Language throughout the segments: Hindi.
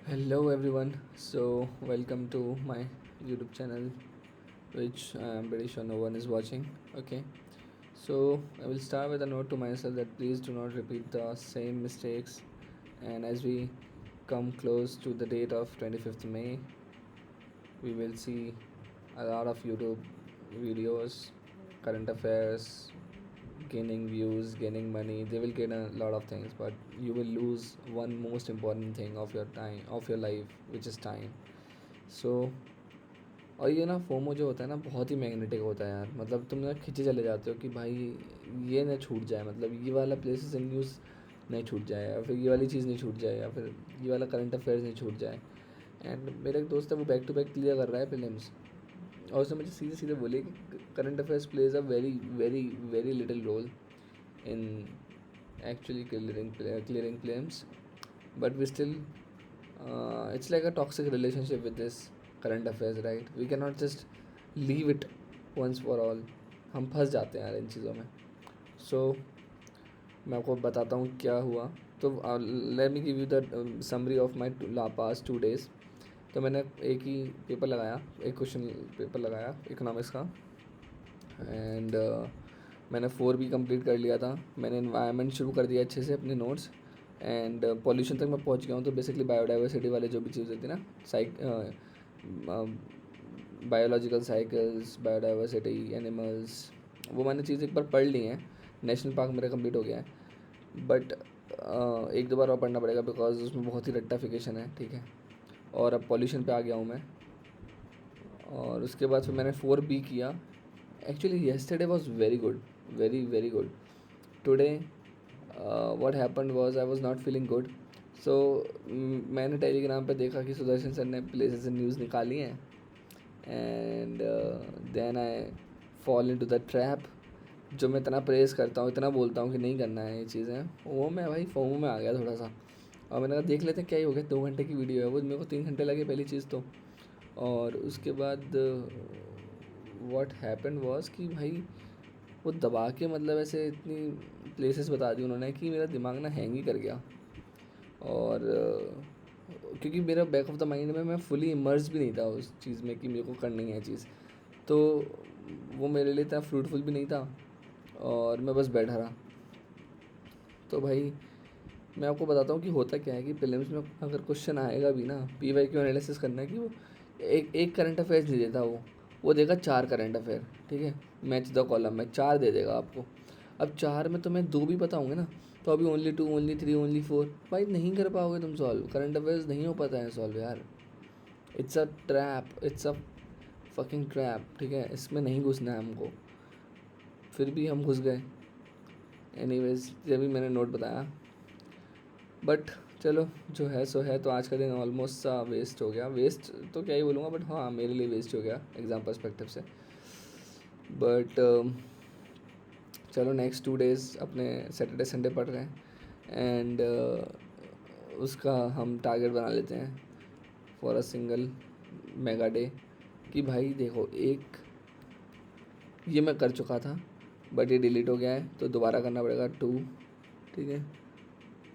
Hello everyone. So welcome to my YouTube channel, which I'm pretty sure no one is watching. Okay. So I will start with a note to myself that please do not repeat the same mistakes. And as we come close to the date of 25th May, we will see a lot of YouTube videos, current affairs, gaining views, gaining money. They will gain a lot of things, but you will lose one most important thing of your time, of your life, which is time. So और ये ना फोमो जो होता है ना बहुत ही मैग्नेटिक होता है यार, मतलब तुम ना खींचे चले जाते हो कि भाई ये ना छूट जाए, मतलब ये वाला प्लेसेस इन न्यूज़ नहीं छूट जाए, या फिर ये वाली चीज़ नहीं छूट जाए, या फिर ये वाला करंट अफेयर्स नहीं छूट जाए। एंड मेरा एक दोस्त है, वो बैक टू बैक क्लियर कर रहा है प्रीलिम्स, और उसने मुझे सीधे सीधे बोले कि current affairs plays a very very very little role in actually clearing claims, but we still it's like a toxic relationship with this current affairs, right? We cannot just leave it once for all. हम फंस जाते हैं यार इन चीज़ों में। So मैं आपको बताता हूँ क्या हुआ। तो let me give you the summary of my past 2 days। तो मैंने एक ही पेपर लगाया, एक क्वेश्चन पेपर लगाया इकोनॉमिक्स का, एंड मैंने 4 भी कंप्लीट कर लिया था। मैंने इन्वायरमेंट शुरू कर दिया अच्छे से, अपने नोट्स, एंड पॉल्यूशन तक मैं पहुंच गया हूँ। तो बेसिकली बायोडाइवर्सिटी वाले जो भी चीज़ होती है ना, बायोलॉजिकल साइकिल्स, बायोडाइवर्सिटी, एनिमल्स, वो मैंने चीज़ एक बार पढ़ ली हैं। नेशनल पार्क मेरा कंप्लीट हो गया है, बट एक दो बार और पढ़ना पड़ेगा बिकॉज उसमें बहुत ही रट्टाफिकेशन है, ठीक है। और अब पॉल्यूशन पे आ गया हूँ मैं, और उसके बाद फिर मैंने 4 भी किया। Actually, yesterday was very good, very very good. Today, what happened was I was not feeling good. So मैंने टेलीग्राम पे देखा कि सुदर्शन सर ने प्लेसेस इन न्यूज़ निकाली हैं, and then I fall into the trap. जो मैं इतना प्रेस करता हूँ, इतना बोलता हूँ कि नहीं करना है ये चीज़ें, वो मैं भाई फोमो में आ गया थोड़ा सा। और मैंने कहा देख लेते हैं क्या ही हो गया, 2 घंटे की वीडियो है वो, मेरे को 3 घंटे लगे पहली चीज़ तो। और उसके बाद व्हाट हैपेंड वाज कि भाई वो दबा के, मतलब ऐसे इतनी प्लेसेस बता दी उन्होंने कि मेरा दिमाग ना हैंग ही कर गया। और क्योंकि मेरा बैक ऑफ द माइंड में मैं फुली इमर्स भी नहीं था उस चीज़ में कि मेरे को करनी है चीज़, तो वो मेरे लिए इतना फ्रूटफुल भी नहीं था, और मैं बस बैठा रहा। तो भाई मैं आपको बताता हूँ कि होता क्या है कि प्रीलिम्स में अगर क्वेश्चन आएगा भी ना, PYQ एनालिसिस करना है कि वो एक करंट अफेयर्स नहीं देता, वो देगा 4 करंट अफेयर, ठीक है। मैच द कॉलम में 4 दे देगा आपको। अब 4 में तो मैं 2 भी बताऊँगा ना, तो अभी ओनली 2, ओनली 3, ओनली 4, भाई नहीं कर पाओगे तुम सॉल्व। करंट अफेयर्स नहीं हो पाता है सॉल्व यार। It's a trap, it's a fucking trap, ठीक है। इसमें नहीं घुसना है हमको, फिर भी हम घुस गए। एनीवेज, जब भी मैंने नोट बताया, बट चलो जो है सो है। तो आज का दिन ऑलमोस्ट सा वेस्ट हो गया, वेस्ट तो क्या ही बोलूँगा, बट हाँ मेरे लिए वेस्ट हो गया एग्ज़ाम पर्सपेक्टिव से। बट चलो नेक्स्ट 2 days अपने सैटरडे संडे पढ़ रहे हैं, एंड उसका हम टारगेट बना लेते हैं for a single mega day. कि भाई देखो, एक ये मैं कर चुका था बट ये डिलीट हो गया है, तो दोबारा करना पड़ेगा 2, ठीक है।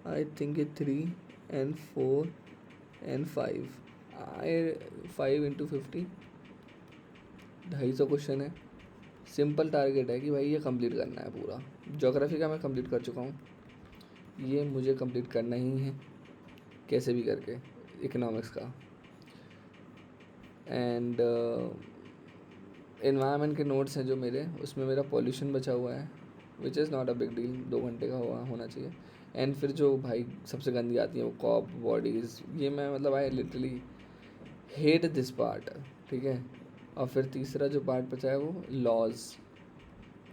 आई थिंक ये 3 and 4 and 5, 5 × 50, 250 क्वेश्चन है। सिंपल टारगेट है कि भाई ये कंप्लीट करना है पूरा। ज्योग्राफी का मैं कंप्लीट कर चुका हूँ, ये मुझे कंप्लीट करना ही है कैसे भी करके। इकोनॉमिक्स का एंड एनवायरनमेंट के नोट्स हैं जो मेरे, उसमें मेरा पॉल्यूशन बचा हुआ है, which is not a big deal, 2 घंटे का होना चाहिए। एंड फिर जो भाई सबसे गंदी आती है वो कॉप बॉडीज़, ये मैं मतलब I literally hate this part, ठीक है। और फिर तीसरा जो पार्ट बचा है वो लॉज,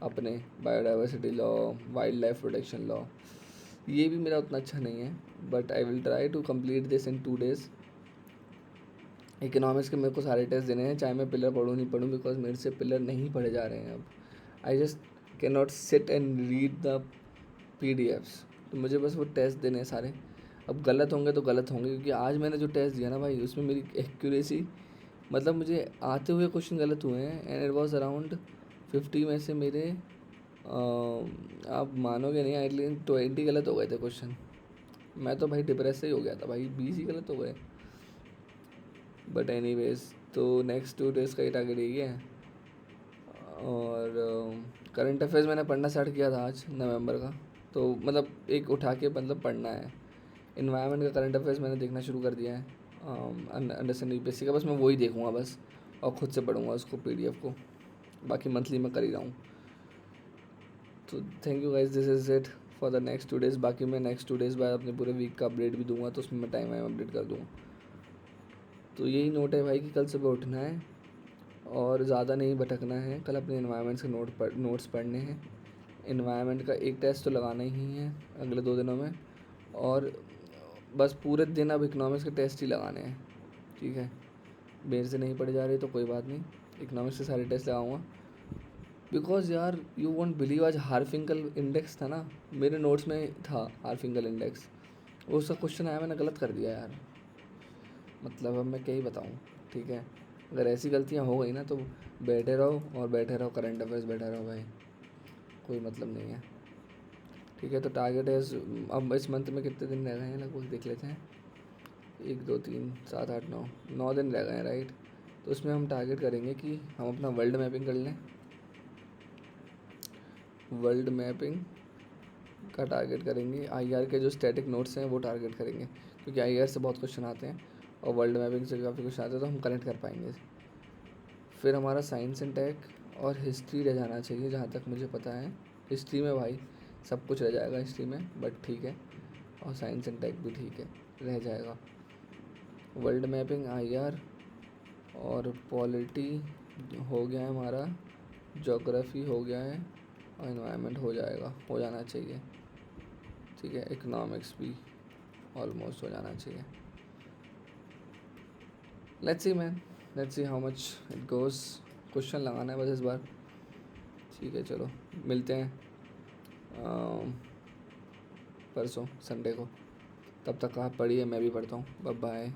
अपने biodiversity law, wild life protection law, ये भी मेरा उतना अच्छा नहीं है, but I will try to complete this in 2 days। Economics के मेरे को सारे टेस्ट देने हैं, चाहे मैं पिलर पढ़ूँ नहीं पढ़ूँ, बिकॉज मेरे से पिलर नहीं पढ़े जा रहे हैं अब। I just can not sit and read the PDFs। तो मुझे बस वो टेस्ट देने हैं सारे। अब गलत होंगे तो गलत होंगे, क्योंकि आज मैंने जो टेस्ट दिया ना भाई, उसमें मेरी एक्यूरेसी, मतलब मुझे आते हुए क्वेश्चन गलत हुए हैं, एंड इट वाज अराउंड 50 में से मेरे आप मानोगे नहीं, आई थिंक 20 गलत हो गए थे क्वेश्चन। मैं तो भाई डिप्रेस से ही हो गया था भाई, 20 ही गलत हो गए। बट एनीवेज, तो नेक्स्ट 2 डेज़ का ही टारगेट यही है। और करंट अफेयर्स मैंने पढ़ना स्टार्ट किया था आज नवंबर का, तो मतलब एक उठा के मतलब पढ़ना है। इन्वायरमेंट का करंट अफेयर्स मैंने देखना शुरू कर दिया है, अंडरस्टैंड यूपीएससी का, बस मैं वही देखूँगा बस, और ख़ुद से पढ़ूँगा उसको PDF को, बाकी मंथली मैं कर ही रहा हूँ। तो thank you guys, this is it for the next 2 days. बाकी मैं नेक्स्ट 2 डेज़ बाद अपने पूरे वीक का अपडेट भी दूंगा, तो उसमें मैं टाइम अपडेट कर दूँगा। तो यही नोट है भाई कि कल सुबह उठना है और ज़्यादा नहीं भटकना है। कल अपने इन्वायरमेंट से नोट्स पढ़ने हैं। इन्वायरमेंट का एक टेस्ट तो लगाना ही है अगले 2 दिनों में, और बस पूरे दिन अब इकोनॉमिक्स के टेस्ट ही लगाने हैं, ठीक है। मेरे से नहीं पढ़े जा रही तो कोई बात नहीं, इकोनॉमिक्स के सारे टेस्ट लगाऊंगा। बिकॉज यार यू वोंट बिलीव, आज हार्फिंकल इंडेक्स था ना, मेरे नोट्स में था हार्फिंकल इंडेक्स, उसका क्वेश्चन आया, मैंने गलत कर दिया यार। मतलब अब मैं क्या ही बताऊँ, ठीक है। अगर ऐसी गलतियाँ हो गई ना तो बैठे रहो करंट अफेयर्स बैठे रहो भाई, कोई मतलब नहीं है, ठीक है। तो टारगेट है अब इस मंथ में कितने दिन रह गए हैं लगभग देख लेते हैं। 1 2 3 7 8 9 दिन रह गए हैं, राइट। तो उसमें हम टारगेट करेंगे कि हम अपना वर्ल्ड मैपिंग कर लें। वर्ल्ड मैपिंग का टारगेट करेंगे, IR के जो स्टैटिक नोट्स हैं वो टारगेट करेंगे, क्योंकि IR से बहुत क्वेश्चन आते हैं और वर्ल्ड मैपिंग से काफ़ी क्वेश्चन आते हैं, तो हम कनेक्ट कर पाएंगे। फिर हमारा साइंस एंड टेक और हिस्ट्री रह जाना चाहिए, जहाँ तक मुझे पता है। हिस्ट्री में भाई सब कुछ रह जाएगा हिस्ट्री में, बट ठीक है। और साइंस एंड टेक भी ठीक है, रह जाएगा। वर्ल्ड मैपिंग, IR और पॉलिटी हो गया है हमारा, ज्योग्राफी हो गया है, और इन्वायरमेंट हो जाना चाहिए, ठीक है। इकोनॉमिक्स भी ऑलमोस्ट हो जाना चाहिए। Let's see man, let's see how much it goes. Question लगाना है बस इस बार, ठीक है। चलो मिलते हैं परसों संडे को, तब तक आप पढ़िए, मैं भी पढ़ता हूँ। Bye bye.